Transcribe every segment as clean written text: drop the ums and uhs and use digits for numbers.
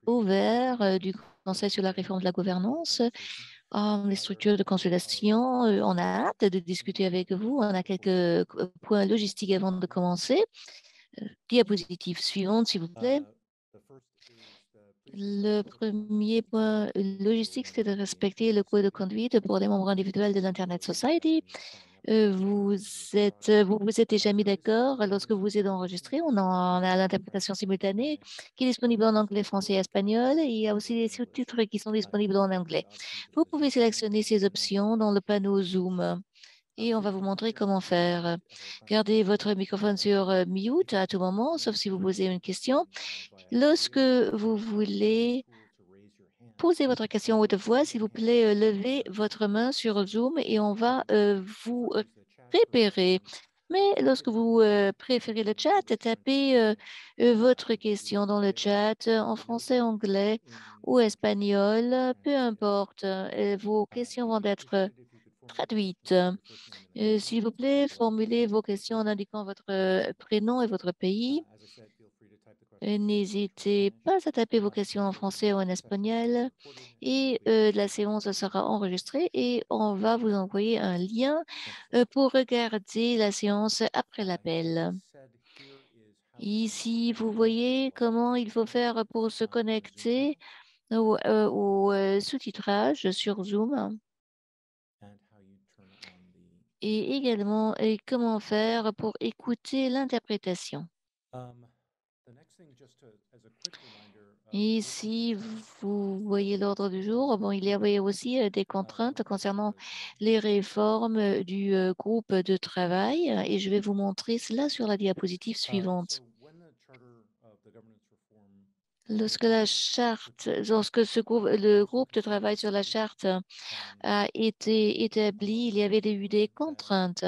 ouvert du Conseil sur la réforme de la gouvernance. Les structures de consultation, on a hâte de discuter avec vous. On a quelques points logistiques avant de commencer. Diapositive suivante, s'il vous plaît. Le premier point logistique, c'est de respecter le code de conduite pour les membres individuels de l'Internet Society. Vous êtes déjà mis d'accord lorsque vous êtes enregistré. On a l'interprétation simultanée qui est disponible en anglais, français et espagnol. Et il y a aussi des sous-titres qui sont disponibles en anglais. Vous pouvez sélectionner ces options dans le panneau Zoom et on va vous montrer comment faire. Gardez votre microphone sur mute à tout moment, sauf si vous posez une question. Lorsque vous voulez poser votre question haute voix, s'il vous plaît, levez votre main sur Zoom et on va vous repérer. Mais lorsque vous préférez le chat, tapez votre question dans le chat en français, anglais ou espagnol, peu importe. Vos questions vont être traduites. S'il vous plaît, formulez vos questions en indiquant votre prénom et votre pays. N'hésitez pas à taper vos questions en français ou en espagnol et la séance sera enregistrée et on va vous envoyer un lien pour regarder la séance après l'appel. Ici, vous voyez comment il faut faire pour se connecter au sous-titrage sur Zoom et également comment faire pour écouter l'interprétation. Et si vous voyez l'ordre du jour, bon, il y avait aussi des contraintes concernant les réformes du groupe de travail et je vais vous montrer cela sur la diapositive suivante. Lorsque le groupe de travail sur la charte a été établi, il y avait eu des contraintes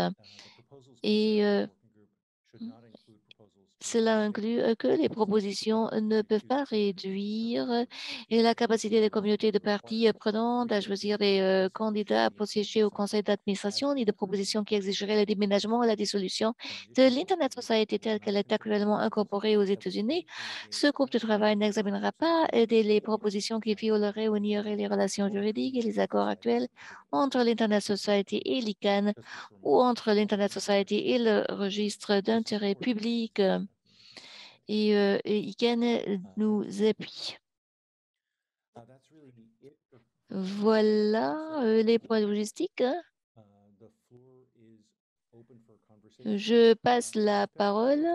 et cela inclut que les propositions ne peuvent pas réduire la capacité des communautés de parties prenantes à choisir des candidats pour siéger au conseil d'administration, ni de propositions qui exigeraient le déménagement et la dissolution de l'Internet Society telle qu'elle est actuellement incorporée aux États-Unis. Ce groupe de travail n'examinera pas les propositions qui violeraient ou nieraient les relations juridiques et les accords actuels entre l'Internet Society et l'ICANN ou entre l'Internet Society et le registre d'intérêt public et ICANN nous appuie. Voilà les points logistiques. Je passe la parole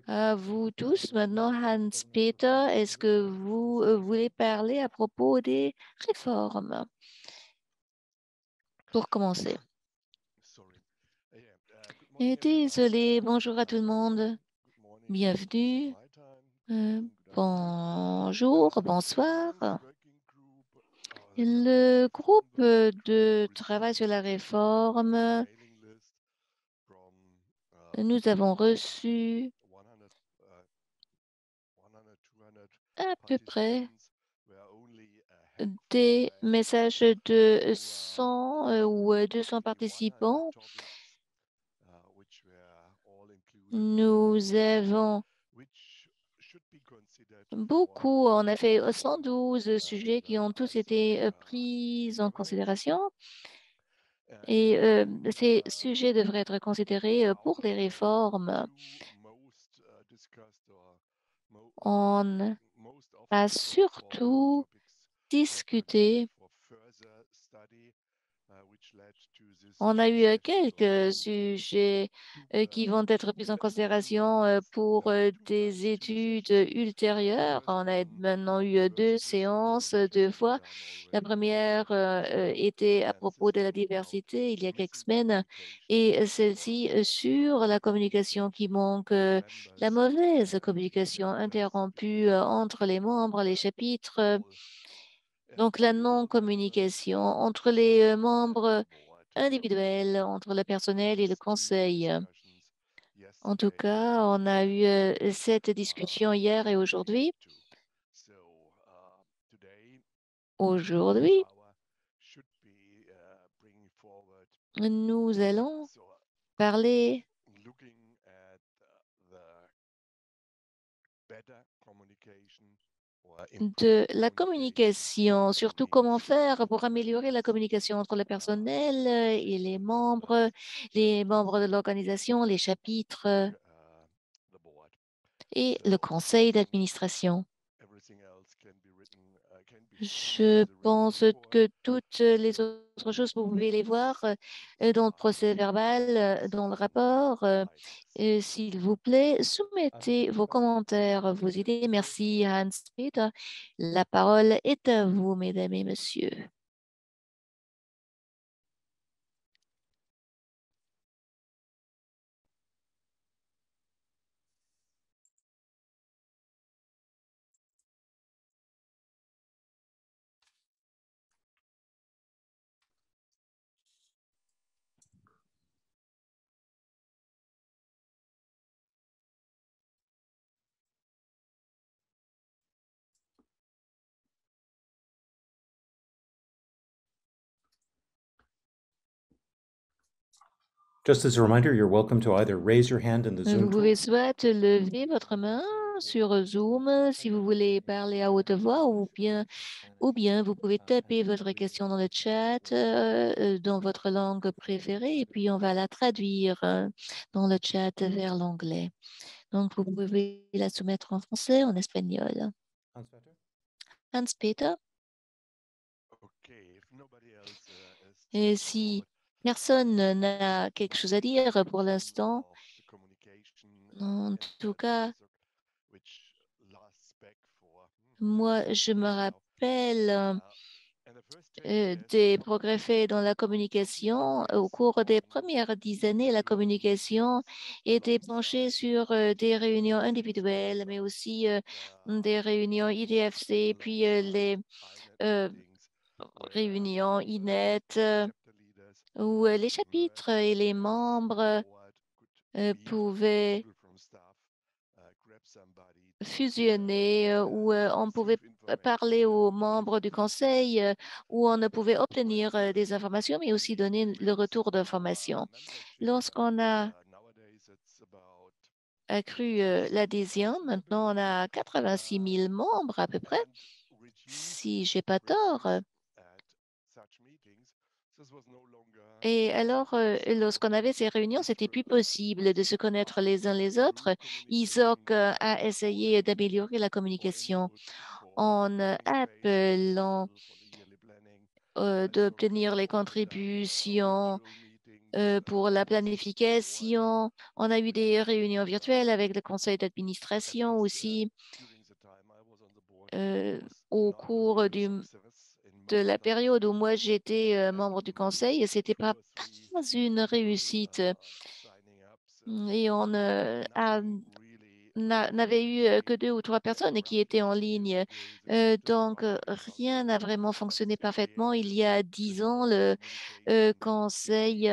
à vous tous. Maintenant, Hans-Peter, est-ce que vous voulez parler à propos des réformes? Pour commencer. Et désolé, bonjour à tout le monde. Bienvenue. Bonjour, bonsoir. Le groupe de travail sur la réforme, nous avons reçu à peu près des messages de 100 ou 200 participants. Nous avons beaucoup, on a fait 112 sujets qui ont tous été pris en considération. Et ces sujets devraient être considérés pour les réformes. On a surtout discuté. On a eu quelques sujets qui vont être pris en considération pour des études ultérieures. On a maintenant eu deux séances, deux fois. La première était à propos de la diversité il y a quelques semaines et celle-ci sur la communication qui manque, la mauvaise communication interrompue entre les membres, les chapitres. Donc, la non-communication entre les membres individuels, entre le personnel et le conseil. En tout cas, on a eu cette discussion hier et aujourd'hui. Aujourd'hui, nous allons parler de la communication, surtout comment faire pour améliorer la communication entre le personnel et les membres de l'organisation, les chapitres et le conseil d'administration. Je pense que toutes les autres choses, vous pouvez les voir dans le procès verbal, dans le rapport. S'il vous plaît, soumettez vos commentaires, vos idées. Merci, Hans-Peter. La parole est à vous, mesdames et messieurs. Just as a reminder, you're welcome to either raise your hand in the Zoom Vous tool. pouvez soit lever votre main sur Zoom si vous voulez parler à haute voix ou bien vous pouvez taper votre question dans le chat dans votre langue préférée et puis on va la traduire dans le chat vers l'anglais. Donc, vous pouvez la soumettre en français, en espagnol. Hans-Peter? Hans-Peter? Et si personne n'a quelque chose à dire pour l'instant, en tout cas, moi, je me rappelle des progrès faits dans la communication. Au cours des premières 10 années, la communication était penchée sur des réunions individuelles, mais aussi des réunions IDFC, puis les euh, réunions INET, où les chapitres et les membres pouvaient fusionner, où on pouvait parler aux membres du conseil, où on ne pouvait obtenir des informations, mais aussi donner le retour d'informations. Lorsqu'on a accru l'adhésion, maintenant on a 86 000 membres à peu près, si j'ai pas tort. Et alors, lorsqu'on avait ces réunions, c'était plus possible de se connaître les uns les autres. ISOC a essayé d'améliorer la communication en appelant d'obtenir les contributions pour la planification. On a eu des réunions virtuelles avec le conseil d'administration aussi euh, au cours de la période où moi j'étais membre du conseil. C'était pas une réussite et on n'avait eu que 2 ou 3 personnes qui étaient en ligne. Donc, rien n'a vraiment fonctionné parfaitement. Il y a 10 ans, le conseil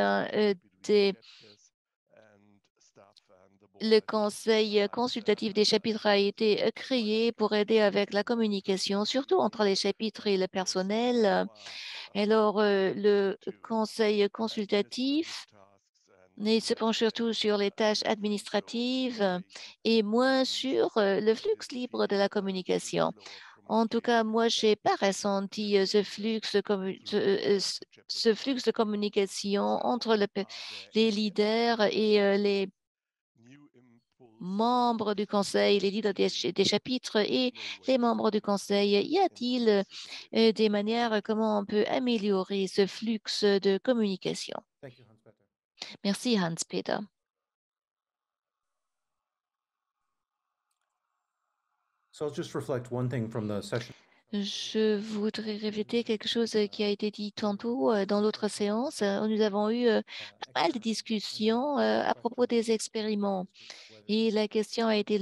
le conseil consultatif des chapitres a été créé pour aider avec la communication, surtout entre les chapitres et le personnel. Alors, le conseil consultatif il se penche surtout sur les tâches administratives et moins sur le flux libre de la communication. En tout cas, moi, je n'ai pas ressenti ce flux de communication entre les leaders et les membres du conseil, les leaders des chapitres et les membres du conseil. Y a-t-il des manières comment on peut améliorer ce flux de communication? Thank you, Hans-Peter. Merci, Hans-Peter. So I'll just reflect one thing from the session. Je voudrais répéter quelque chose qui a été dit tantôt dans l'autre séance. Nous avons eu pas mal de discussions à propos des expériments et la question a été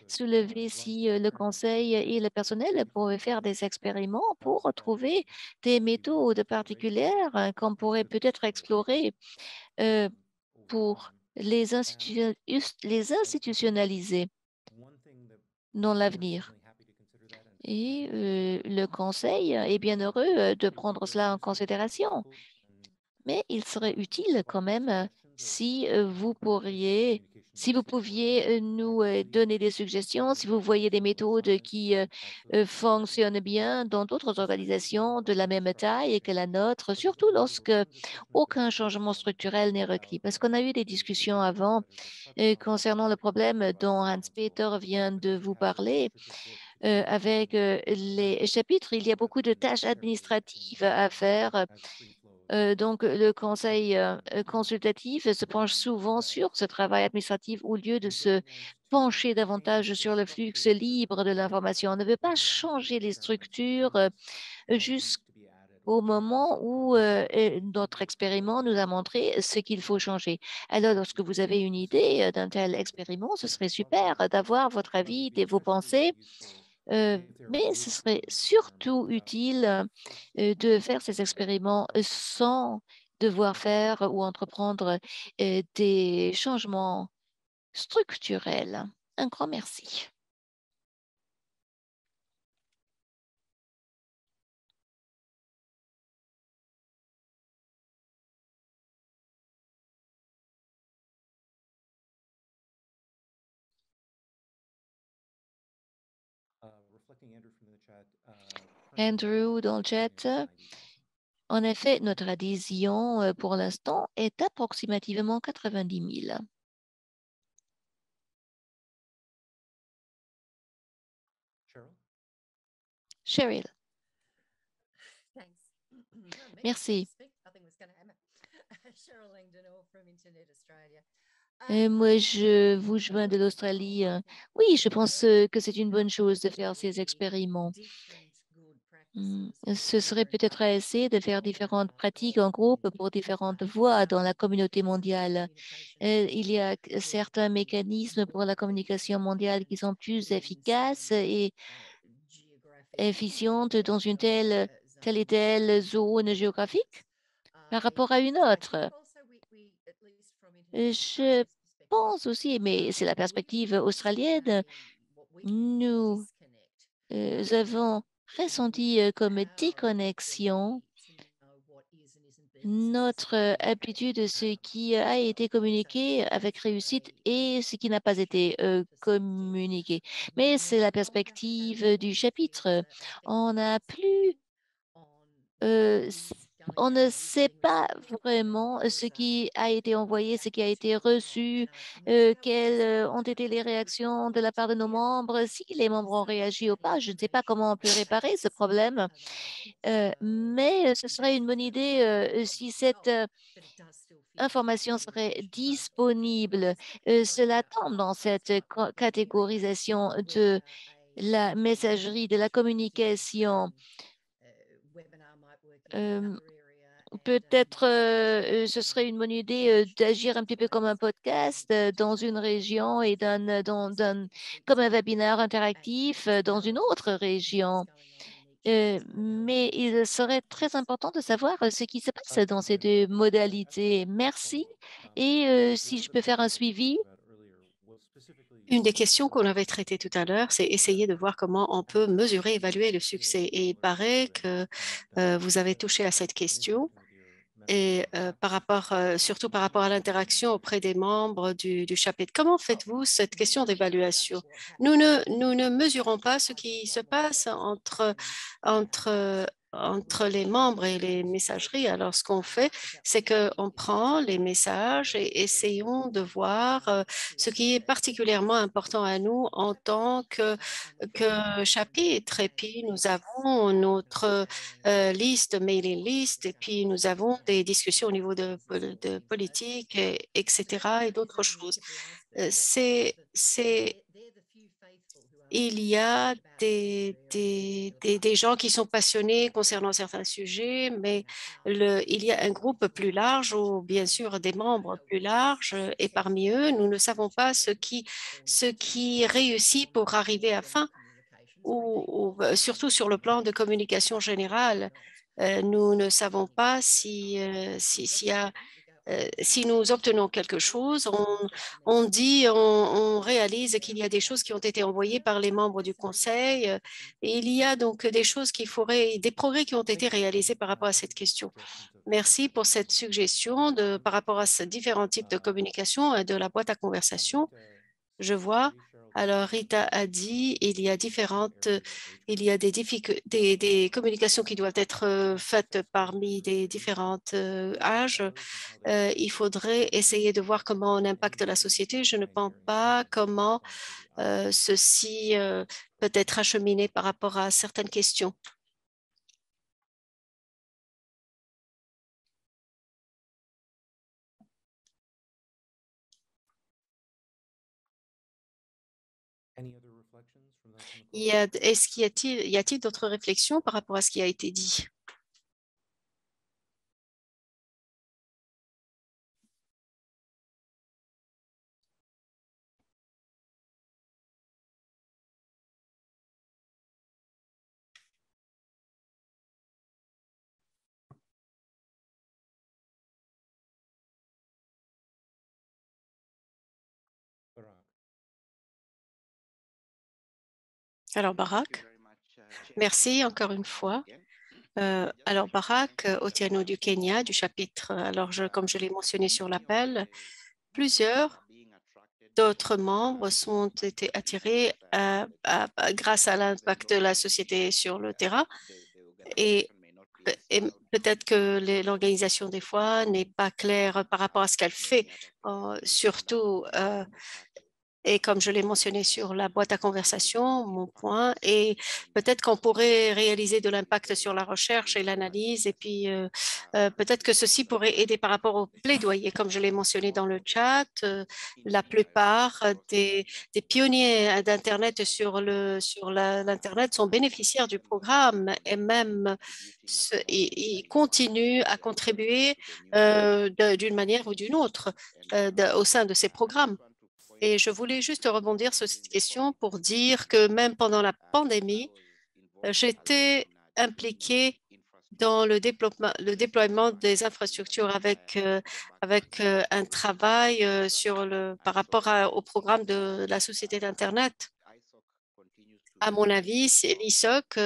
soulevée si le conseil et le personnel pouvaient faire des expériments pour trouver des méthodes particulières qu'on pourrait peut-être explorer euh, pour les institutionnaliser One thing that dans we're l'avenir. certainly happy to consider that and Et le conseil est bien heureux de prendre cela en considération. Mais il serait utile quand même si vous pourriez Si vous pouviez nous donner des suggestions, si vous voyez des méthodes qui fonctionnent bien dans d'autres organisations de la même taille que la nôtre, surtout lorsque aucun changement structurel n'est requis. Parce qu'on a eu des discussions avant concernant le problème dont Hans-Peter vient de vous parler. Avec les chapitres, il y a beaucoup de tâches administratives à faire. Donc, le conseil consultatif se penche souvent sur ce travail administratif au lieu de se pencher davantage sur le flux libre de l'information. On ne veut pas changer les structures jusqu'au moment où notre expériment nous a montré ce qu'il faut changer. Alors, lorsque vous avez une idée d'un tel expériment, ce serait super d'avoir votre avis, vos pensées, mais ce serait surtout utile de faire ces expériments sans devoir faire ou entreprendre des changements structurels. Un grand merci. Andrew dans le chat. En effet, notre adhésion pour l'instant est approximativement 90 000. Cheryl, merci. Moi, je vous joins de l'Australie. Oui, je pense que c'est une bonne chose de faire ces expériments. Ce serait peut-être à essayer de faire différentes pratiques en groupe pour différentes voies dans la communauté mondiale. Il y a certains mécanismes pour la communication mondiale qui sont plus efficaces et efficientes dans une telle et telle zone géographique par rapport à une autre. Je pense aussi, mais c'est la perspective australienne, nous avons ressenti comme déconnexion notre aptitude de ce qui a été communiqué avec réussite et ce qui n'a pas été communiqué. Mais c'est la perspective du chapitre. On n'a plus on ne sait pas vraiment ce qui a été envoyé, ce qui a été reçu, quelles ont été les réactions de la part de nos membres, si les membres ont réagi ou pas. Je ne sais pas comment on peut réparer ce problème, mais ce serait une bonne idée si cette information serait disponible. Cela tombe dans cette catégorisation de la messagerie, de la communication. Euh, Peut-être ce serait une bonne idée d'agir un petit peu comme un podcast dans une région et comme un webinaire interactif dans une autre région. Mais il serait très important de savoir ce qui se passe dans ces deux modalités. Merci. Et si je peux faire un suivi, Une des questions qu'on avait traitées tout à l'heure, c'est essayer de voir comment on peut mesurer, évaluer le succès. Et il paraît que vous avez touché à cette question et surtout par rapport à l'interaction auprès des membres du chapitre. Comment faites-vous cette question d'évaluation? Nous ne mesurons pas ce qui se passe entre les membres et les messageries. Alors, ce qu'on fait, c'est qu'on prend les messages et essayons de voir ce qui est particulièrement important à nous en tant que chapitre. Et puis, nous avons notre liste, mailing list, et puis nous avons des discussions au niveau de politique, etc., et d'autres choses. Il y a des gens qui sont passionnés concernant certains sujets, mais il y a un groupe plus large ou bien sûr des membres plus larges, et parmi eux, nous ne savons pas ce qui réussit pour arriver à fin surtout sur le plan de communication générale. Nous ne savons pas s'il y a si nous obtenons quelque chose, on dit, on réalise qu'il y a des choses qui ont été envoyées par les membres du Conseil et il y a donc des choses des progrès qui ont été réalisés par rapport à cette question. Merci pour cette suggestion par rapport à ces différents types de communication et de la boîte à conversation. Je vois. Alors, Rita a dit, il y a des communications qui doivent être faites parmi des différents âges. Il faudrait essayer de voir comment on impacte la société. Je ne pense pas comment ceci peut être acheminé par rapport à certaines questions. Y a-t-il d'autres réflexions par rapport à ce qui a été dit? Alors, Barack, merci encore une fois. Alors, Barack Otieno du Kenya, du chapitre, comme je l'ai mentionné sur l'appel, plusieurs d'autres membres sont été attirés grâce à l'impact de la société sur le terrain et, et peut-être que l'organisation des fois n'est pas claire par rapport à ce qu'elle fait, surtout et comme je l'ai mentionné sur la boîte à conversation, mon point, et peut-être qu'on pourrait réaliser de l'impact sur la recherche et l'analyse, et puis peut-être que ceci pourrait aider par rapport au plaidoyer. Comme je l'ai mentionné dans le chat, la plupart des pionniers d'Internet sur l'Internet sont bénéficiaires du programme et même ils continuent à contribuer d'une manière ou d'une autre au sein de ces programmes. Et je voulais juste rebondir sur cette question pour dire que même pendant la pandémie, j'étais impliquée dans le déploiement des infrastructures avec un travail par rapport au programme de la Société d'Internet. À mon avis, l'ISOC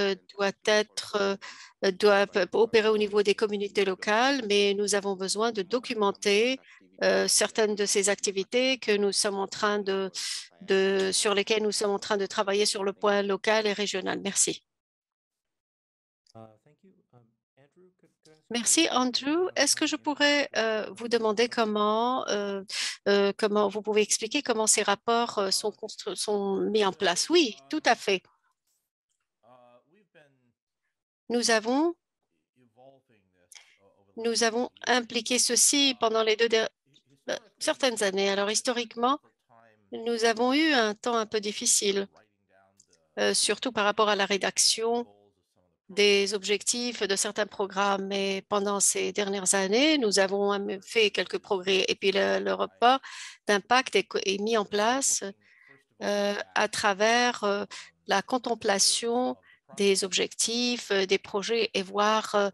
doit opérer au niveau des communautés locales, mais nous avons besoin de documenter certaines de ces activités que nous sommes en train sur lesquelles nous sommes en train de travailler sur le point local et régional. Merci. Merci, Andrew. Est-ce que je pourrais vous demander comment vous pouvez expliquer comment ces rapports sont mis en place? Oui, tout à fait. Nous avons, nous avons impliqué ceci pendant certaines années. Alors, historiquement, nous avons eu un temps un peu difficile, surtout par rapport à la rédaction des objectifs de certains programmes. Mais pendant ces dernières années, nous avons fait quelques progrès. Et puis, le report d'impact est mis en place à travers la contemplation des objectifs, des projets et voir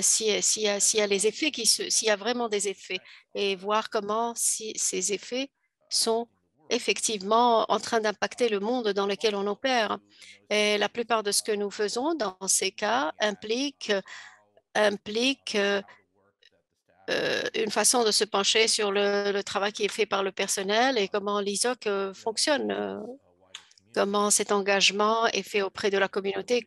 s'il y a les effets s'il y a vraiment des effets et voir comment si ces effets sont effectivement en train d'impacter le monde dans lequel on opère. Et la plupart de ce que nous faisons dans ces cas implique une façon de se pencher sur le travail qui est fait par le personnel et comment l'ISOC fonctionne, comment cet engagement est fait auprès de la communauté, et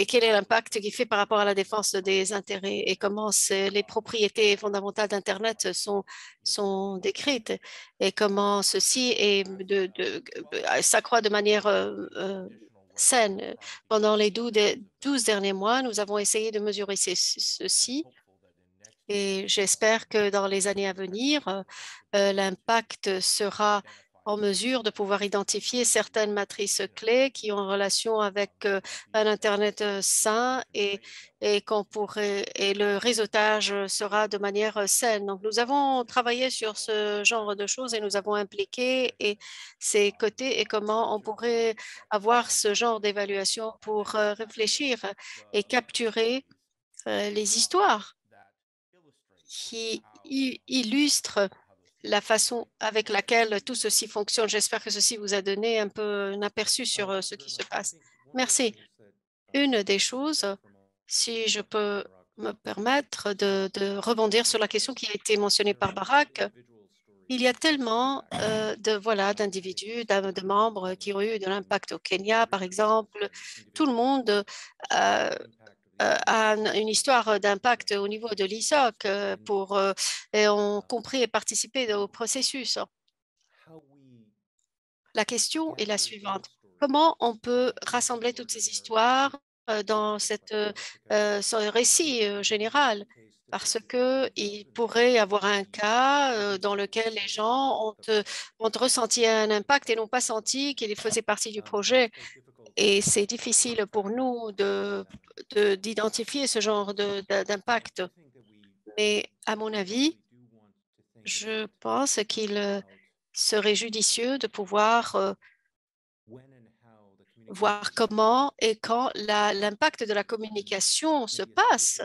quel est l'impact qu'il fait par rapport à la défense des intérêts et comment les propriétés fondamentales d'Internet sont décrites et comment ceci s'accroît de manière saine. Pendant les 12 derniers mois, nous avons essayé de mesurer ceci et j'espère que dans les années à venir, l'impact sera en mesure de pouvoir identifier certaines matrices clés qui ont relation avec un Internet sain et le réseautage sera de manière saine. Donc, nous avons travaillé sur ce genre de choses et nous avons impliqué ces côtés et comment on pourrait avoir ce genre d'évaluation pour réfléchir et capturer les histoires qui illustre la façon avec laquelle tout ceci fonctionne. J'espère que ceci vous a donné un peu un aperçu sur ce qui se passe. Merci. Une des choses, si je peux me permettre de rebondir sur la question qui a été mentionnée par Barack, il y a tellement d'individus, de membres qui ont eu de l'impact au Kenya, par exemple. Tout le monde a une histoire d'impact au niveau de l'ISOC et ont compris et participé au processus. La question est la suivante. Comment on peut rassembler toutes ces histoires dans ce récit général? Parce qu'il pourrait y avoir un cas dans lequel les gens ont ressenti un impact et n'ont pas senti qu'ils faisaient partie du projet. Et c'est difficile pour nous d'identifier ce genre d'impact. Mais à mon avis, je pense qu'il serait judicieux de pouvoir voir comment et quand l'impact de la communication se passe.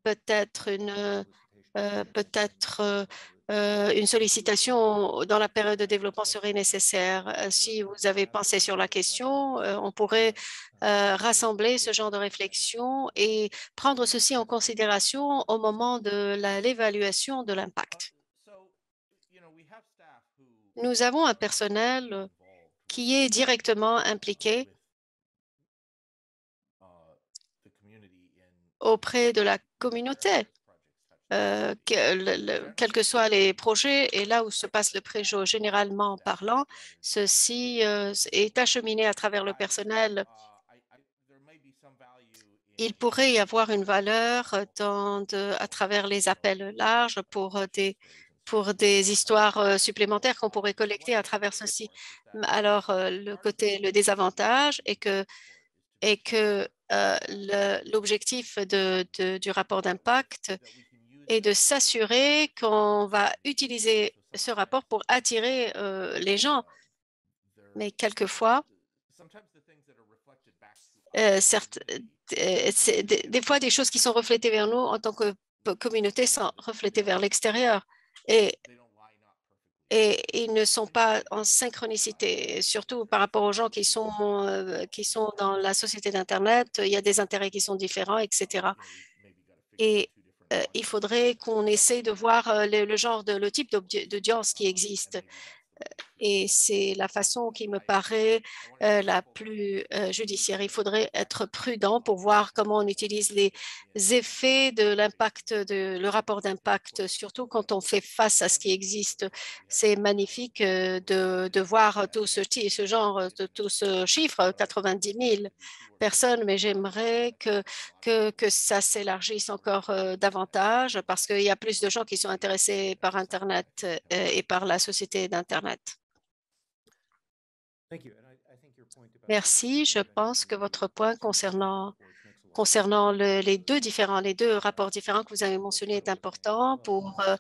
Peut-être une sollicitation dans la période de développement serait nécessaire. Si vous avez pensé sur la question, on pourrait rassembler ce genre de réflexion et prendre ceci en considération au moment de l'évaluation de l'impact. Nous avons un personnel qui est directement impliqué auprès de la communauté, quels que soient les projets et là où se passe le projet. Généralement parlant, ceci est acheminé à travers le personnel. Il pourrait y avoir une valeur à travers les appels larges pour des histoires supplémentaires qu'on pourrait collecter à travers ceci. Alors, le désavantage est que l'objectif du rapport d'impact est de s'assurer qu'on va utiliser ce rapport pour attirer les gens. Mais quelquefois, certes, des fois, des choses qui sont reflétées vers nous en tant que communauté sont reflétées vers l'extérieur. Et, et ils ne sont pas en synchronicité, surtout par rapport aux gens qui sont dans la société d'Internet. Il y a des intérêts qui sont différents, etc. Et il faudrait qu'on essaie de voir le type d'audience qui existe. Et c'est la façon qui me paraît la plus judiciaire. Il faudrait être prudent pour voir comment on utilise les effets de l'impact, le rapport d'impact, surtout quand on fait face à ce qui existe. C'est magnifique de voir ce genre, tout ce chiffre, 90 000 personnes, mais j'aimerais que ça s'élargisse encore davantage parce qu'il y a plus de gens qui sont intéressés par Internet et par la société d'Internet. Merci. Je pense que votre point concernant les deux rapports différents que vous avez mentionnés est important pour, euh,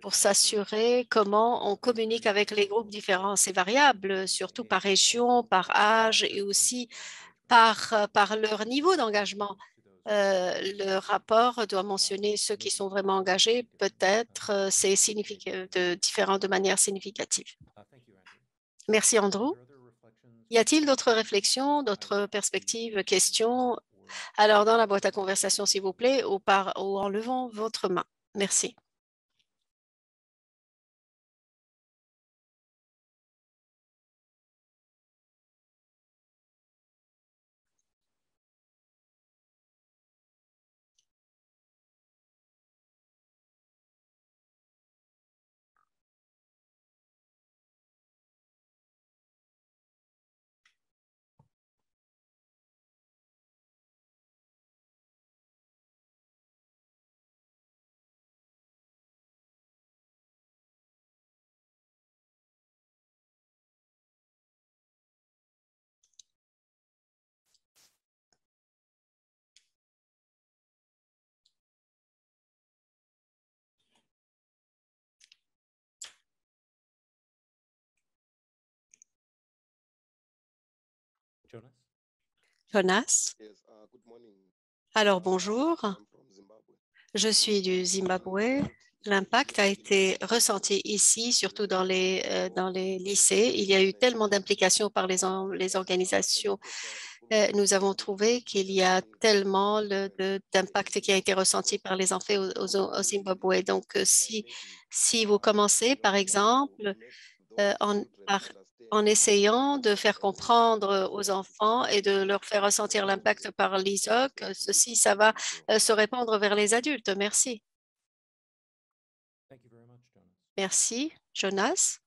pour s'assurer comment on communique avec les groupes différents. C'est variable, surtout par région, par âge et aussi par leur niveau d'engagement. Le rapport doit mentionner ceux qui sont vraiment engagés. Peut-être c'est différent de manière significative. Merci, Andrew. Y a-t-il d'autres réflexions, d'autres perspectives, questions? Alors, dans la boîte à conversation, s'il vous plaît, ou en levant votre main. Merci. Jonas? Alors, bonjour. Je suis du Zimbabwe. L'impact a été ressenti ici, surtout dans les lycées. Il y a eu tellement d'implications par les organisations. Nous avons trouvé qu'il y a tellement d'impact qui a été ressenti par les enfants au Zimbabwe. Donc, si vous commencez, par exemple, en essayant de faire comprendre aux enfants et de leur faire ressentir l'impact par l'ISOC, ceci, ça va se répandre vers les adultes. Merci. Thank you very much, Jonas. Merci, Jonas.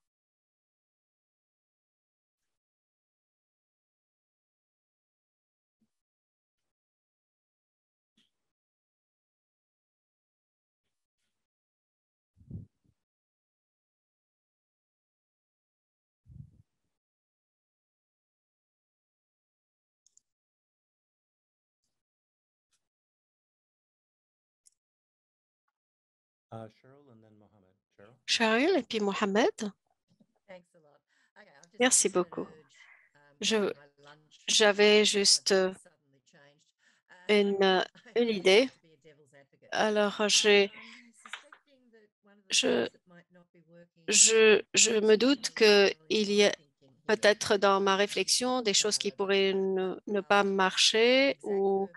Cheryl and then Mohammed. Cheryl? Cheryl et puis Mohamed. Merci beaucoup. Je, J'avais juste une, euh, une idée. Alors, je, je me doute qu'il y a peut-être dans ma réflexion des choses qui pourraient ne pas marcher ou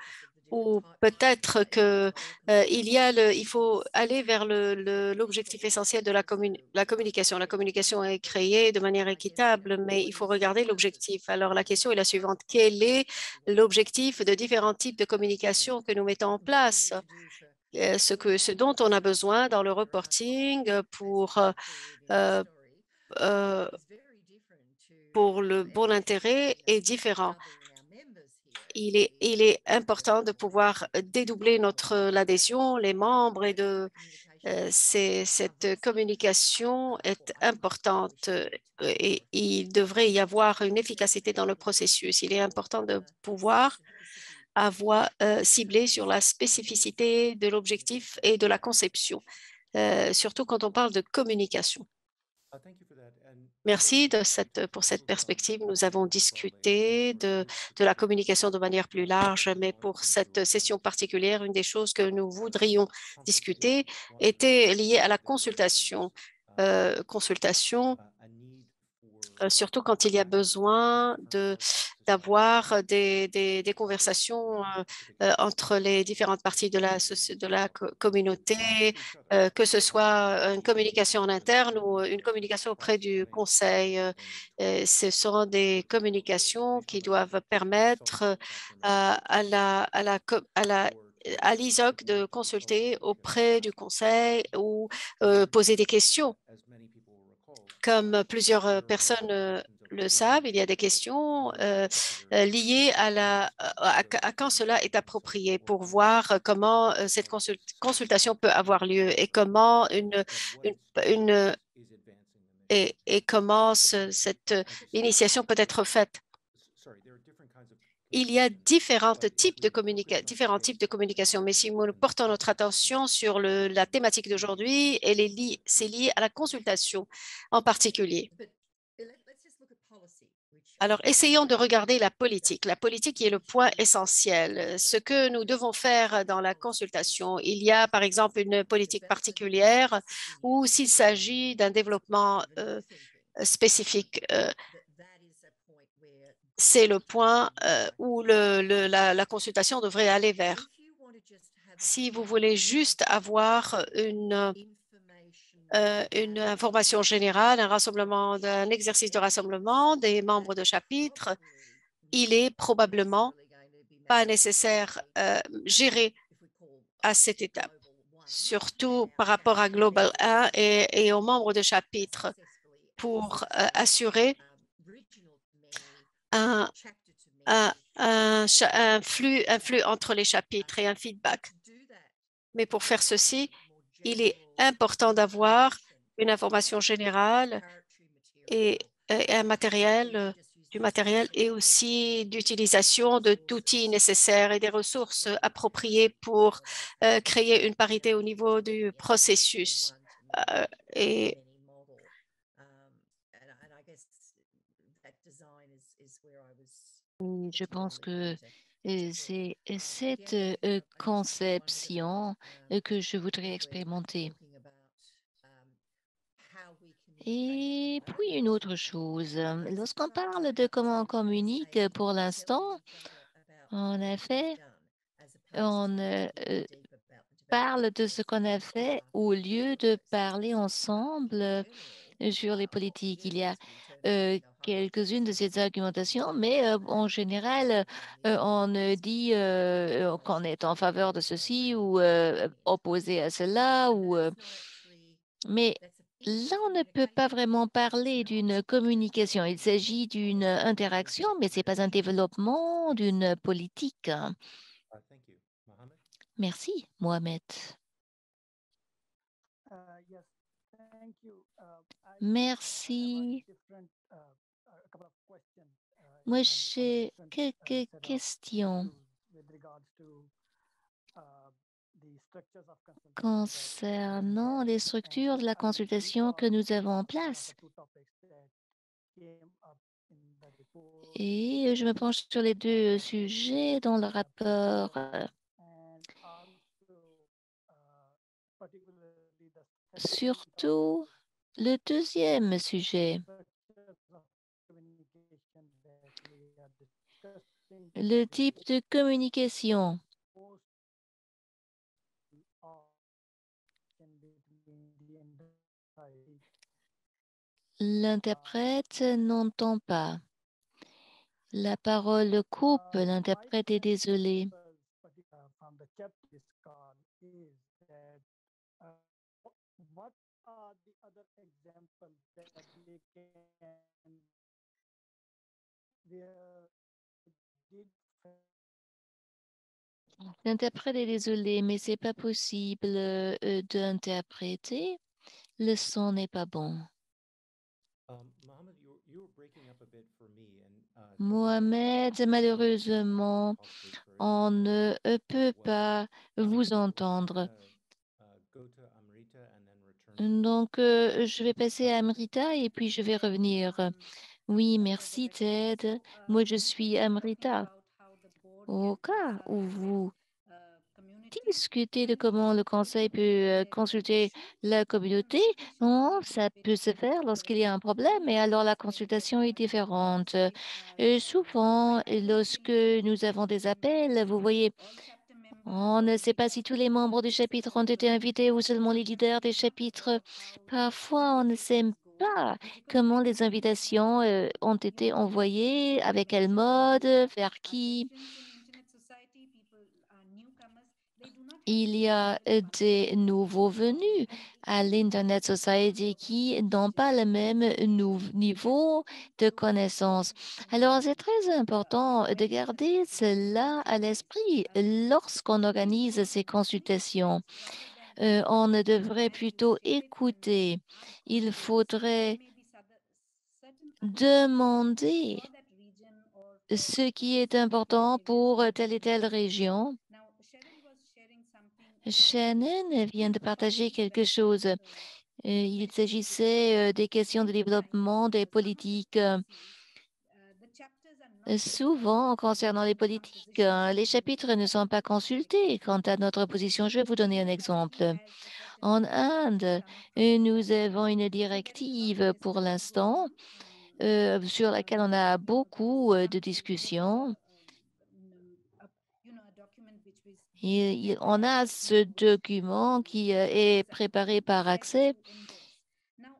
peut-être que il faut aller vers l'objectif essentiel de la communication. La communication est créée de manière équitable, mais il faut regarder l'objectif. Alors la question est la suivante. Quel est l'objectif de différents types de communication que nous mettons en place? Ce dont on a besoin dans le reporting euh, euh, pour le bon intérêt est différent. Il est important de pouvoir dédoubler l'adhésion, les membres cette communication est importante et il devrait y avoir une efficacité dans le processus. Il est important de pouvoir avoir ciblé sur la spécificité de l'objectif et de la conception, surtout quand on parle de communication. Thank you for that. And Merci pour cette perspective. Nous avons discuté de la communication de manière plus large, mais pour cette session particulière, une des choses que nous voudrions discuter était liée à la consultation. Consultation surtout quand il y a besoin d'avoir des conversations entre les différentes parties de la communauté, que ce soit une communication en interne ou une communication auprès du conseil. Ce sont des communications qui doivent permettre à l'ISOC de consulter auprès du conseil ou poser des questions. Comme plusieurs personnes le savent, il y a des questions liées à quand cela est approprié pour voir comment cette consultation peut avoir lieu et comment une, une- et comment cette initiation peut être faite. Il y a différents types de communication, mais si nous portons notre attention sur la thématique d'aujourd'hui, c'est lié à la consultation en particulier. Alors, essayons de regarder la politique. La politique qui est le point essentiel. Ce que nous devons faire dans la consultation. Il y a, par exemple, une politique particulière ou s'il s'agit d'un développement spécifique. C'est le point où la consultation devrait aller vers. Si vous voulez juste avoir une information générale, un exercice de rassemblement des membres de chapitre, il est probablement pas nécessaire gérer à cette étape, surtout par rapport à Global 1 et aux membres de chapitre pour assurer un, un flux entre les chapitres et un feedback. Mais pour faire ceci, il est important d'avoir une information générale et du matériel et aussi d'utilisation d'outils nécessaires et des ressources appropriées pour créer une parité au niveau du processus. Euh, et Je pense que C'est cette conception que je voudrais expérimenter. Et puis une autre chose, lorsqu'on parle de comment on communique pour l'instant, en effet, on parle de ce qu'on a fait au lieu de parler ensemble sur les politiques. Il y a quelques-unes de ces argumentations, mais en général, on dit qu'on est en faveur de ceci ou opposé à cela, mais là, on ne peut pas vraiment parler d'une communication. Il s'agit d'une interaction, mais ce n'est pas un développement d'une politique. Thank you. Mohammed? Merci, Mohamed. Merci. Moi, j'ai quelques questions concernant les structures de la consultation que nous avons en place. Et je me penche sur les deux sujets dans le rapport. Surtout le deuxième sujet, le type de communication. L'interprète n'entend pas. La parole coupe, l'interprète est désolé. L'interprète est désolé, mais c'est pas possible d'interpréter. Le son n'est pas bon. Mohammed, you were breaking up a bit for me, and Mohamed, malheureusement, I'll speak first. on ne peut pas vous entendre. Go to Amrita and then return to Donc, je vais passer à Amrita et puis je vais revenir. Oui, merci Ted. Moi, je suis Amrita. Au cas où vous discutez de comment le conseil peut consulter la communauté, non, ça peut se faire lorsqu'il y a un problème et alors la consultation est différente. Et souvent, lorsque nous avons des appels, vous voyez, on ne sait pas si tous les membres du chapitre ont été invités ou seulement les leaders des chapitres. Parfois, on ne sait pas comment les invitations ont été envoyées, avec quel mode, vers qui. Il y a des nouveaux venus à l'Internet Society qui n'ont pas le même niveau de connaissance. Alors, c'est très important de garder cela à l'esprit lorsqu'on organise ces consultations. On devrait plutôt écouter. Il faudrait demander ce qui est important pour telle et telle région. Shannon vient de partager quelque chose. Il s'agissait des questions de développement des politiques. Souvent, concernant les politiques, les chapitres ne sont pas consultés. Quant à notre position, je vais vous donner un exemple. En Inde, nous avons une directive pour l'instant sur laquelle on a beaucoup de discussions. On a ce document qui est préparé par accès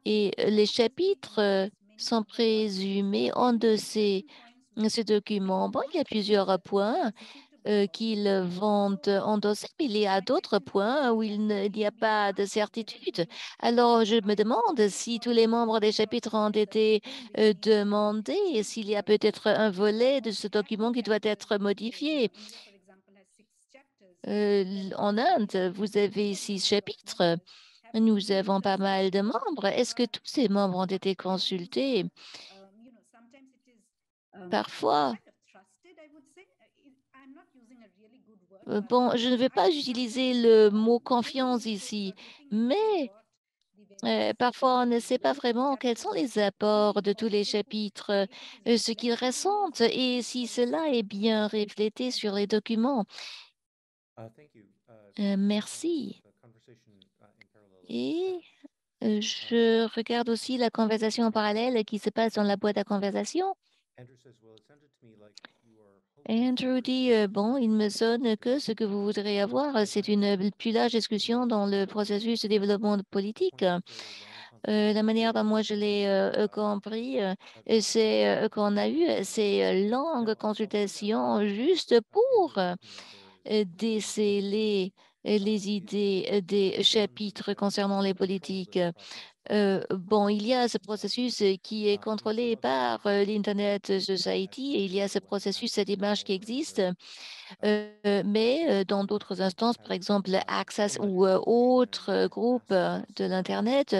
et les chapitres sont présumés endosser ce document. Bon, il y a plusieurs points qu'ils vont endosser, mais il y a d'autres points où il n'y a pas de certitude. Alors, je me demande si tous les membres des chapitres ont été demandés et s'il y a peut-être un volet de ce document qui doit être modifié. En Inde, vous avez 6 chapitres. Nous avons pas mal de membres. Est-ce que tous ces membres ont été consultés? Parfois. Bon, je ne vais pas utiliser le mot confiance ici, mais Parfois, on ne sait pas vraiment quels sont les apports de tous les chapitres, ce qu'ils ressentent et si cela est bien reflété sur les documents. Thank you. So Merci. the conversation in parallel is in Et chat. je regarde aussi la conversation en parallèle qui se passe dans la boîte à conversation. Andrew says, well, it sounded to me like you are hoping Andrew for dit, bon, il me sonne que ce que vous voudrez avoir, c'est une plus large discussion dans le processus de développement politique. 20 fairly long La manière dont consultations moi je l'ai compris, c'est qu'on a eu ces longues consultations juste Andrew pour says to me that there is déceler les idées des chapitres concernant les politiques. this process Bon, il y a ce processus qui est in some contrôlé other par l'Internet Society et il y a ce what processus, cette access image qui control are existe. there Mais dans that d'autres instances, par exemple Access formal ou consultation autres and groupes de access l'Internet,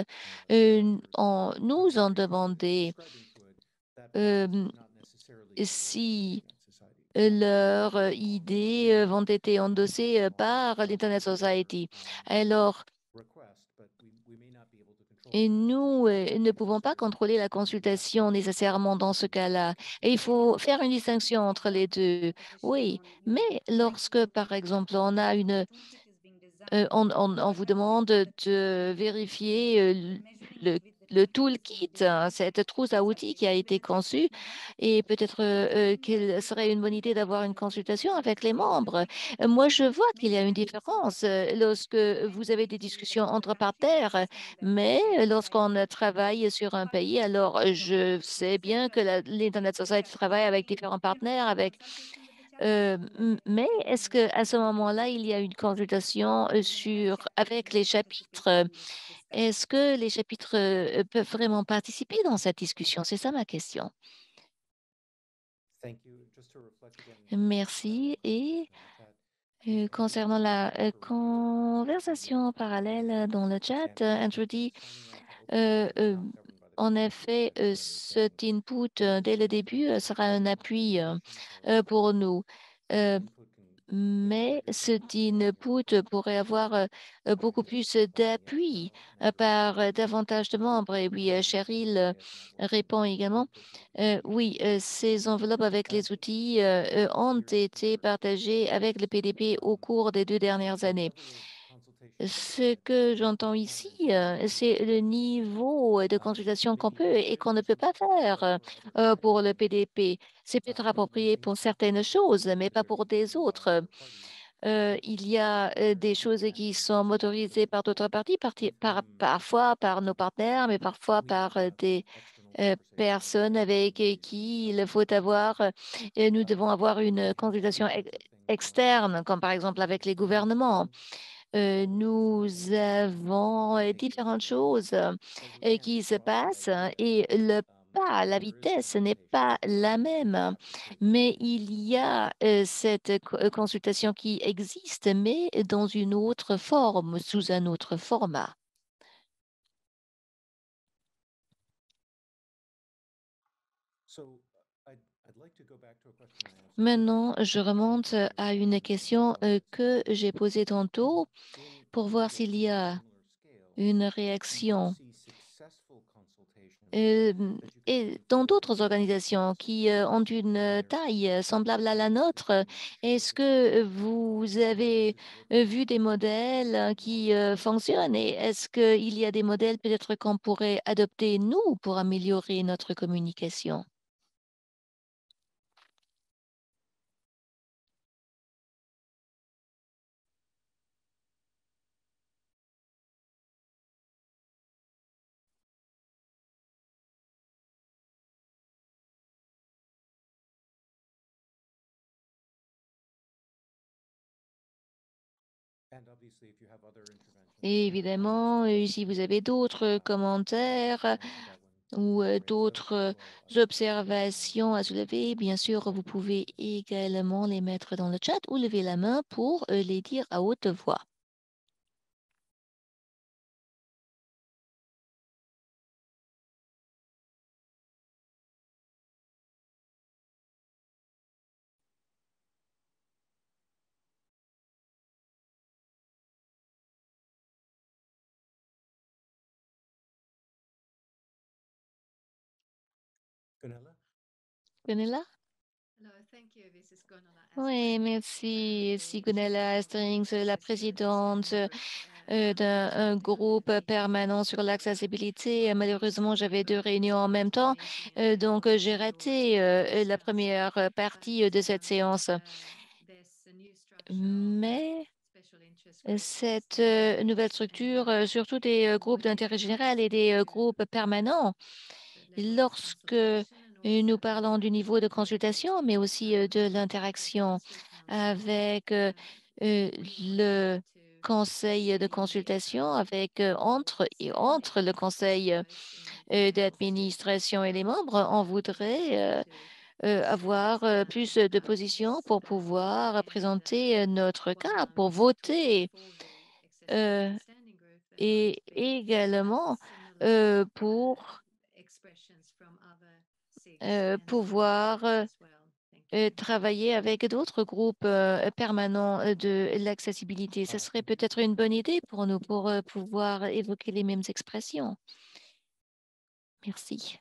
nous ont demandé subscribing to it, that process euh, is not necessarily si in society. leurs idées vont être endossées par l'Internet Society. Alors, Request, but we may not be able to control et the consultation nous if ne pouvons pas necessary. contrôler la consultation nécessairement dans ce cas-là. Et il faut faire une distinction entre les deux. Oui, mais lorsque, par exemple, on a on vous demande de vérifier le, le toolkit, hein, cette trousse à outils qui a été conçue, et peut-être qu'il serait une bonne idée d'avoir une consultation avec les membres. Moi, je vois qu'il y a une différence lorsque vous avez des discussions entre partenaires, mais lorsqu'on travaille sur un pays, alors je sais bien que l'Internet Society travaille avec différents partenaires, mais est-ce que à ce moment-là, il y a une consultation avec les chapitres? Est-ce que les chapitres peuvent vraiment participer dans cette discussion? C'est ça ma question. Thank you. Just to reflect again that Merci. Et conversation in the chat, Andrew says concernant la for conversation parallèle dans le chat, Andrew dit, signing on to open euh, data is euh, not governed by the en consultation effet, standards cet input dès le début sera un appui pour nous. Euh, input can get mais greater cet enforcement. input pourrait avoir beaucoup plus d'appui par davantage de membres. Et oui, Cheryl répond également. Oui, ces enveloppes avec les outils ont été partagées avec le PDP au cours des 2 dernières années. Ce que j'entends ici, c'est le niveau de consultation qu'on peut et qu'on ne peut pas faire pour le PDP. C'est peut-être approprié pour certaines choses, mais pas pour des autres. Il y a des choses qui sont motorisées par d'autres parties, parfois par nos partenaires, mais parfois par des personnes avec qui il faut avoir, nous devons avoir une consultation externe, comme par exemple avec les gouvernements. Nous avons différentes choses qui se passent et le pas, la vitesse n'est pas la même, mais il y a cette consultation qui existe, mais dans une autre forme, sous un autre format. So I'd like to go back to a question I asked Maintenant, earlier. je remonte à une question que j'ai posée tantôt pour voir In s'il y organizations of a similar scale, une do you réaction. see successful consultations Euh, that you could et bring dans forward d'autres as organisations success qui ont une where taille semblable à la nôtre, can show est-ce just que vous how this avez is working vu des modèles qui fonctionnent et est-ce qu'il y a des modèles peut-être qu'on pourrait adopter nous pour améliorer notre communication? and obviously if you have other interventions Et évidemment, si vous avez d'autres commentaires to that one ou raise those d'autres as well observations à soulever, bien sûr, vous pouvez également les mettre dans le chat ou lever la main pour les dire à haute voix. Gunilla? Gunilla? Oui, merci. Sigonella Asterix, la présidente d'un groupe permanent sur l'accessibilité. Malheureusement, j'avais deux réunions en même temps, donc j'ai raté la première partie de cette séance. Mais cette nouvelle structure, surtout des groupes d'intérêt général et des groupes permanents, lorsque nous parlons du niveau de consultation, mais aussi de l'interaction avec le conseil de consultation, avec entre le conseil d'administration et les membres, on voudrait avoir plus de positions pour pouvoir présenter notre cas, pour voter euh, et également pour pouvoir travailler avec d'autres groupes permanents de l'accessibilité. Ce serait peut-être une bonne idée pour nous pour pouvoir évoquer les mêmes expressions. Merci.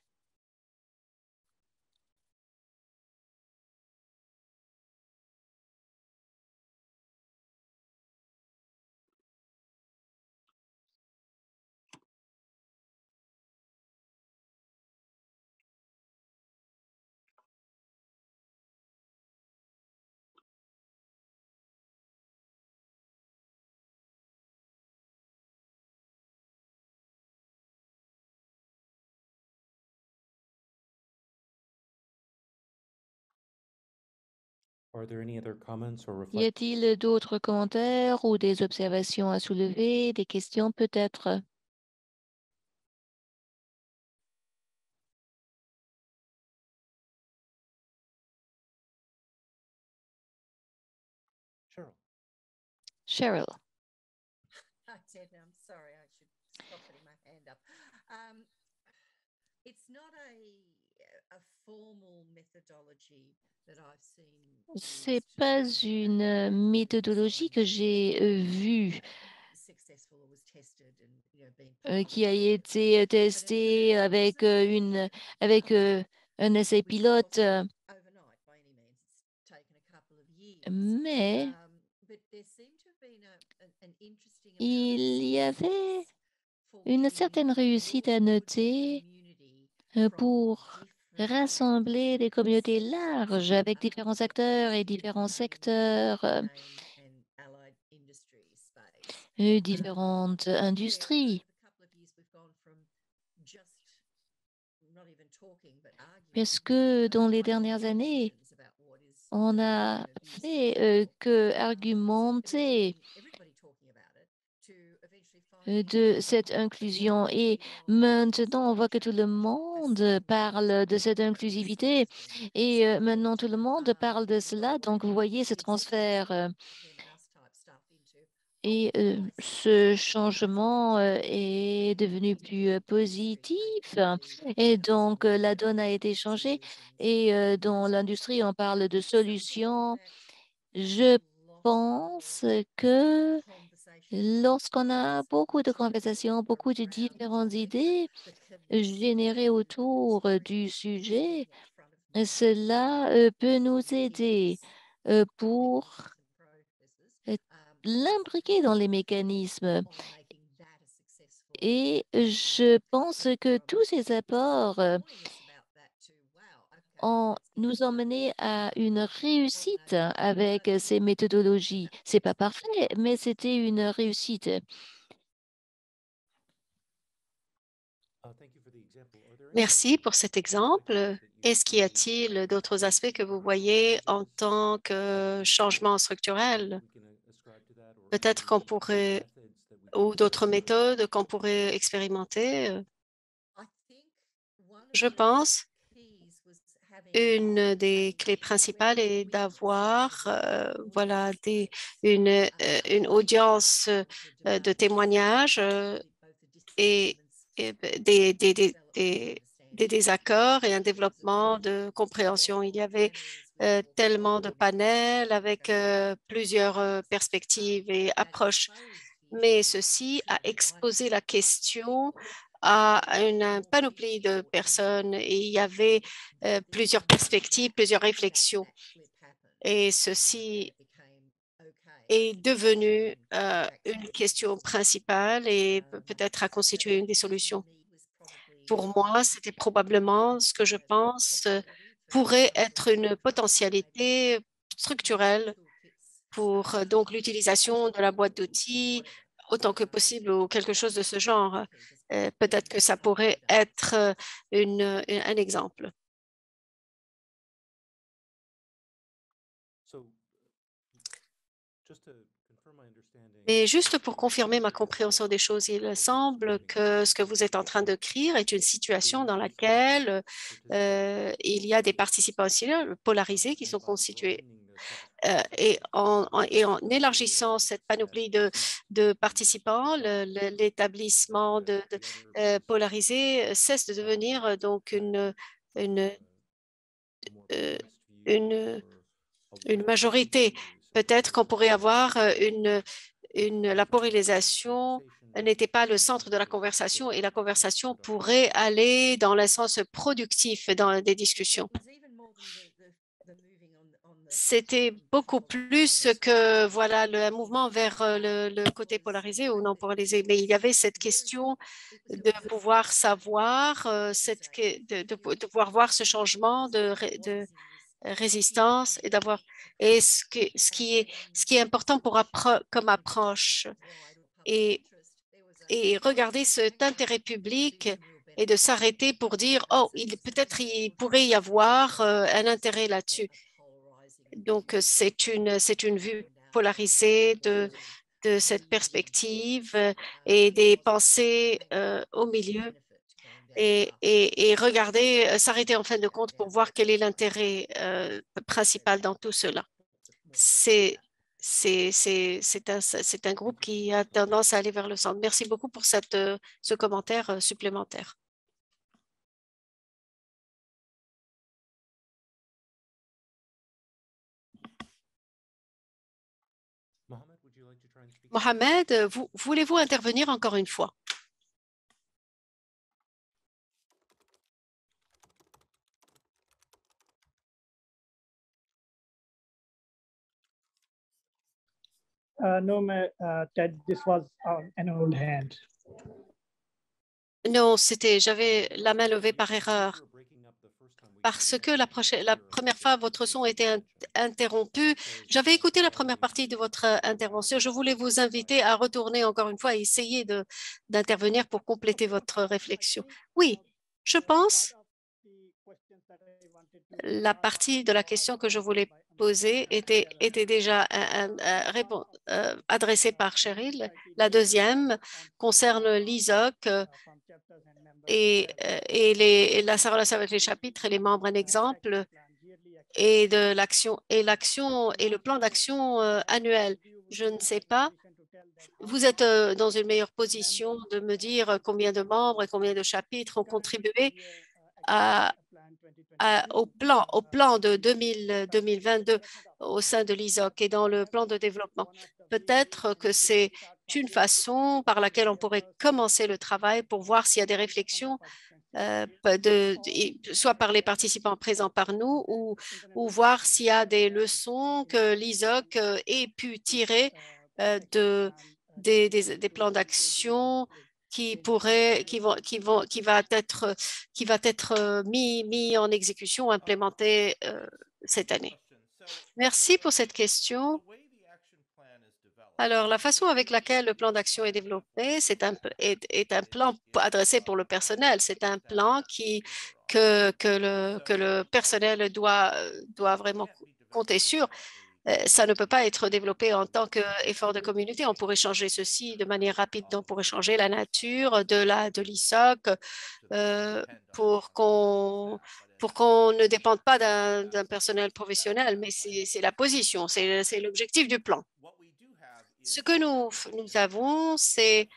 Are there any other comments or Y reflections? a-t-il d'autres commentaires ou des observations à soulever, des questions peut-être? Cheryl? Cheryl. I did. I'm sorry. I should stop putting my hand up. It's not a formal methodology that I've seen C'est used, pas in une méthodologie que j'ai vue successful or was tested and, been qui a piloted. été testée avec avec un essai Which pilote, wasn't overnight by any means. It's taken a couple of years. mais But there seemed to have been an interesting amount of il y avait success for une getting certaine réussite à broad noter community from pour different rassembler des communautés sectors, larges avec différents acteurs et différents secteurs, game and allied industry space. différentes Where over industries. the couple of years we've gone from just not even talking but Parce arguing que dans les quite a lot dernières of années, decisions about what is on the a meaning of use fait que to argumenter everybody talking about it to eventually finding de cette inclusion. Et maintenant, on voit que tout le monde parle de cette inclusivité et maintenant tout le monde parle de cela. Donc, vous voyez ce transfert et ce changement est devenu plus positif. Et donc, la donne a été changée et dans l'industrie, on parle de solutions. Je pense que lorsqu'on a beaucoup de conversations, beaucoup de différentes idées générées autour du sujet, cela peut nous aider pour l'imbriquer dans les mécanismes. Et je pense que tous ces apports nous ont mené à une réussite avec ces méthodologies. C'est pas parfait, mais c'était une réussite. Merci pour cet exemple. Est-ce qu'il y a-t-il d'autres aspects que vous voyez en tant que changement structurel? Peut-être qu'on pourrait, ou d'autres méthodes qu'on pourrait expérimenter? Je pense une des clés principales est d'avoir voilà, une audience de témoignages et, des désaccords et un développement de compréhension. Il y avait tellement de panels avec plusieurs perspectives et approches, mais ceci a exposé la question à une panoplie de personnes et il y avait plusieurs perspectives, plusieurs réflexions. Et ceci est devenu une question principale et peut-être a constitué une des solutions. Pour moi, c'était probablement ce que je pense pourrait être une potentialité structurelle pour donc l'utilisation de la boîte d'outils autant que possible ou quelque chose de ce genre. Peut-être que ça pourrait être un exemple. Mais juste pour confirmer ma compréhension des choses, il semble que ce que vous êtes en train de décrire est une situation dans laquelle il y a des participants aussi polarisés qui sont constitués. Et en élargissant cette panoplie de participants, l'établissement polarisé cesse de devenir donc une, euh, une, une majorité. Peut-être qu'on pourrait avoir la polarisation n'était pas le centre de la conversation et la conversation pourrait aller dans le sens productif dans des discussions. C'était beaucoup plus que voilà un mouvement vers le côté polarisé ou non polarisé, mais il y avait cette question de pouvoir savoir, de pouvoir voir ce changement de résistance et d'avoir ce qui est important comme approche et regarder cet intérêt public et de s'arrêter pour dire oh peut-être il pourrait y avoir un intérêt là-dessus. Donc c'est une vue polarisée de cette perspective et des pensées au milieu et regarder, s'arrêter en fin de compte pour voir quel est l'intérêt principal dans tout cela. C'est un groupe qui a tendance à aller vers le centre. Merci beaucoup pour ce commentaire supplémentaire. Mohamed, voulez-vous intervenir encore une fois? No, Ted, this was an old hand. Non, j'avais la main levée par erreur. Parce que la première fois, votre son était interrompu. J'avais écouté la première partie de votre intervention. Je voulais vous inviter à retourner encore une fois et essayer d'intervenir pour compléter votre réflexion. Oui, je pense la partie de la question que je voulais poser était déjà adressée par Cheryl. La deuxième concerne l'ISOC et la relation avec les chapitres et les membres. Un exemple et de l'action et le plan d'action annuel. Je ne sais pas. Vous êtes dans une meilleure position de me dire combien de membres et combien de chapitres ont contribué au plan de 2022 au sein de l'ISOC et dans le plan de développement. Peut-être que c'est une façon par laquelle on pourrait commencer le travail pour voir s'il y a des réflexions soit par les participants présents par nous ou voir s'il y a des leçons que l'ISOC ait pu tirer des plans d'action qui va être mis en exécution, implémenté cette année. Merci pour cette question. Alors, la façon avec laquelle le plan d'action est développé, est un plan adressé pour le personnel. C'est un plan que le personnel doit vraiment compter sur. Ça ne peut pas être développé en tant qu'effort de communauté. On pourrait changer ceci de manière rapide. On pourrait changer la nature de l'ISOC pour qu'on ne dépende pas d'un personnel professionnel, mais c'est la position, c'est l'objectif du plan. Ce que nous avons, c'est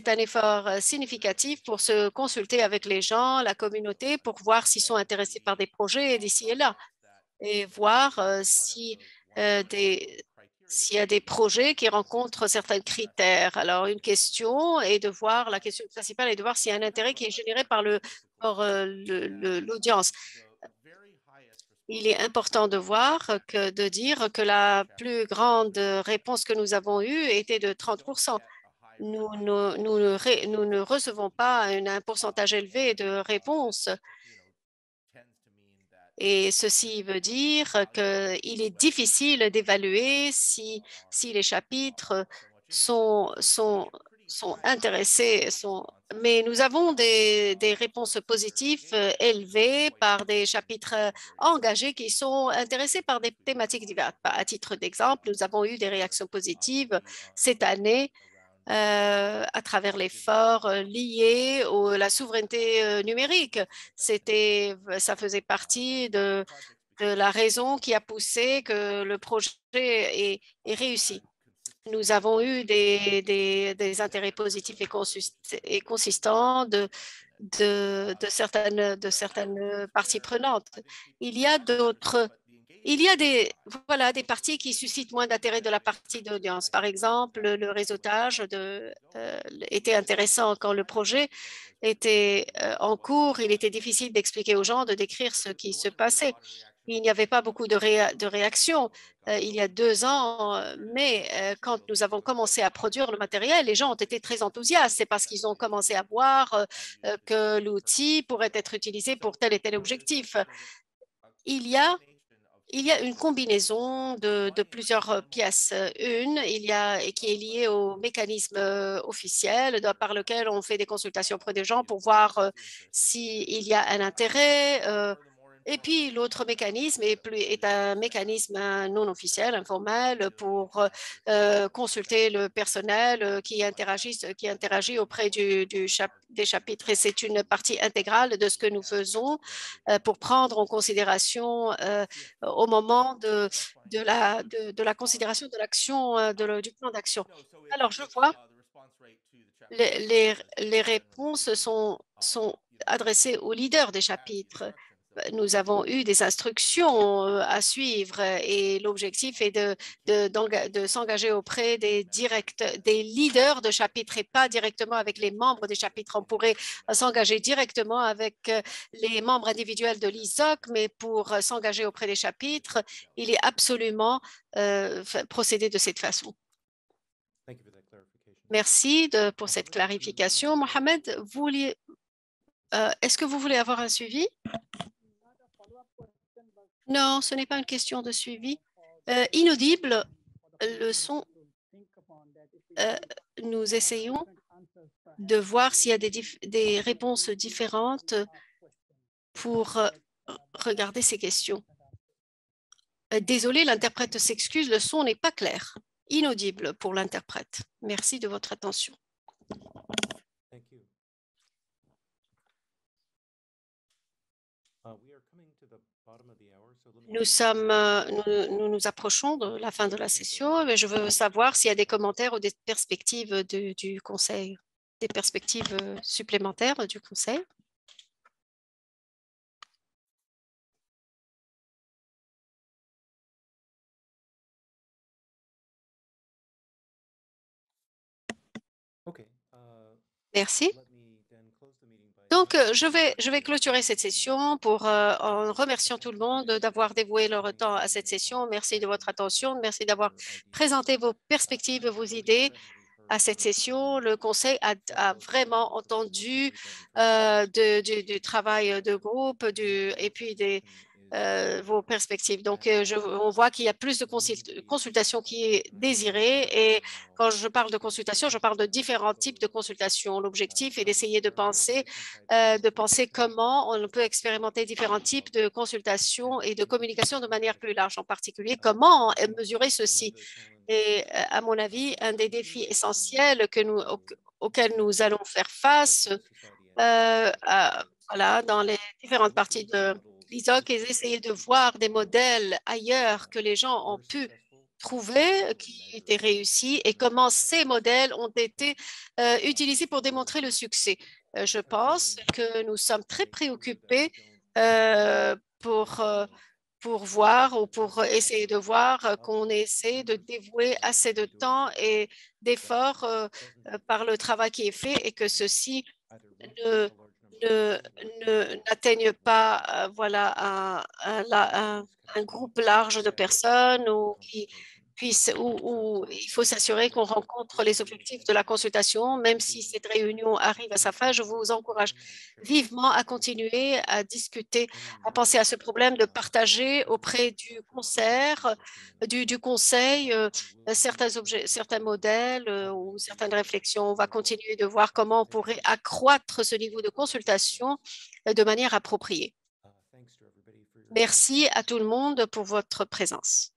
un effort significatif pour se consulter avec les gens, la communauté, pour voir s'ils sont intéressés par des projets d'ici et là et voir si s'il y a des projets qui rencontrent certains critères. Alors, la question principale est de voir s'il y a un intérêt qui est généré par l'audience. Il est important de dire que la plus grande réponse que nous avons eue était de 30%. Nous ne recevons pas un pourcentage élevé de réponses. Et ceci veut dire qu'il est difficile d'évaluer si les chapitres sont intéressés. Mais nous avons des réponses positives élevées par des chapitres engagés qui sont intéressés par des thématiques diverses. À titre d'exemple, nous avons eu des réactions positives cette année à travers l'effort lié à la souveraineté numérique. Ça faisait partie de la raison qui a poussé que le projet est réussi. Nous avons eu des intérêts positifs et consistants de certaines parties prenantes. Il y a des parties qui suscitent moins d'intérêt de la partie d'audience. Par exemple, le réseautage était intéressant quand le projet était en cours. Il était difficile d'expliquer aux gens, de décrire ce qui se passait. Il n'y avait pas beaucoup de réactions il y a 2 ans, mais quand nous avons commencé à produire le matériel, les gens ont été très enthousiastes. C'est parce qu'ils ont commencé à voir que l'outil pourrait être utilisé pour tel et tel objectif. Il y a une combinaison de plusieurs pièces. Une, qui est liée au mécanisme officiel par lequel on fait des consultations auprès des gens pour voir s'il y a un intérêt. Et puis, l'autre mécanisme est un mécanisme non officiel, informel, pour consulter le personnel qui interagit auprès des chapitres. Et c'est une partie intégrale de ce que nous faisons pour prendre en considération au moment de la considération de l'action, du plan d'action. Alors, je vois, les réponses sont adressées aux leaders des chapitres. Nous avons eu des instructions à suivre et l'objectif est de s'engager auprès des leaders de chapitres et pas directement avec les membres des chapitres. On pourrait s'engager directement avec les membres individuels de l'ISOC, mais pour s'engager auprès des chapitres, il est absolument procédé de cette façon. Merci pour cette clarification. Mohamed, est-ce que vous voulez avoir un suivi? Non, ce n'est pas une question de suivi. Inaudible, le son. Nous essayons de voir s'il y a des réponses différentes pour regarder ces questions. Désolé, l'interprète s'excuse, le son n'est pas clair. Inaudible pour l'interprète. Merci de votre attention. Nous nous approchons de la fin de la session, mais je veux savoir s'il y a des commentaires ou des perspectives du Conseil, des perspectives supplémentaires du Conseil. Merci. Donc, je vais clôturer cette session en remerciant tout le monde d'avoir dévoué leur temps à cette session. Merci de votre attention. Merci d'avoir présenté vos perspectives, vos idées à cette session. Le Conseil a vraiment entendu du travail de groupe et puis vos perspectives. Donc, on voit qu'il y a plus de consultation qui est désirée. Et quand je parle de consultation, je parle de différents types de consultations. L'objectif est d'essayer de penser comment on peut expérimenter différents types de consultation et de communication de manière plus large. En particulier, comment mesurer ceci. Et à mon avis, un des défis essentiels auxquels nous allons faire face dans les différentes parties de l'ISOC est d'essayer de voir des modèles ailleurs que les gens ont pu trouver qui étaient réussis et comment ces modèles ont été utilisés pour démontrer le succès. Je pense que nous sommes très préoccupés pour voir ou pour essayer de voir qu'on essaie de dévouer assez de temps et d'efforts par le travail qui est fait et que ceci ne, n'atteignent pas voilà, un groupe large de personnes ou qui puisse, où il faut s'assurer qu'on rencontre les objectifs de la consultation. Même si cette réunion arrive à sa fin, je vous encourage vivement à continuer à discuter, à penser à ce problème, de partager auprès du conseil certains modèles ou certaines réflexions. On va continuer de voir comment on pourrait accroître ce niveau de consultation de manière appropriée. Merci à tout le monde pour votre présence.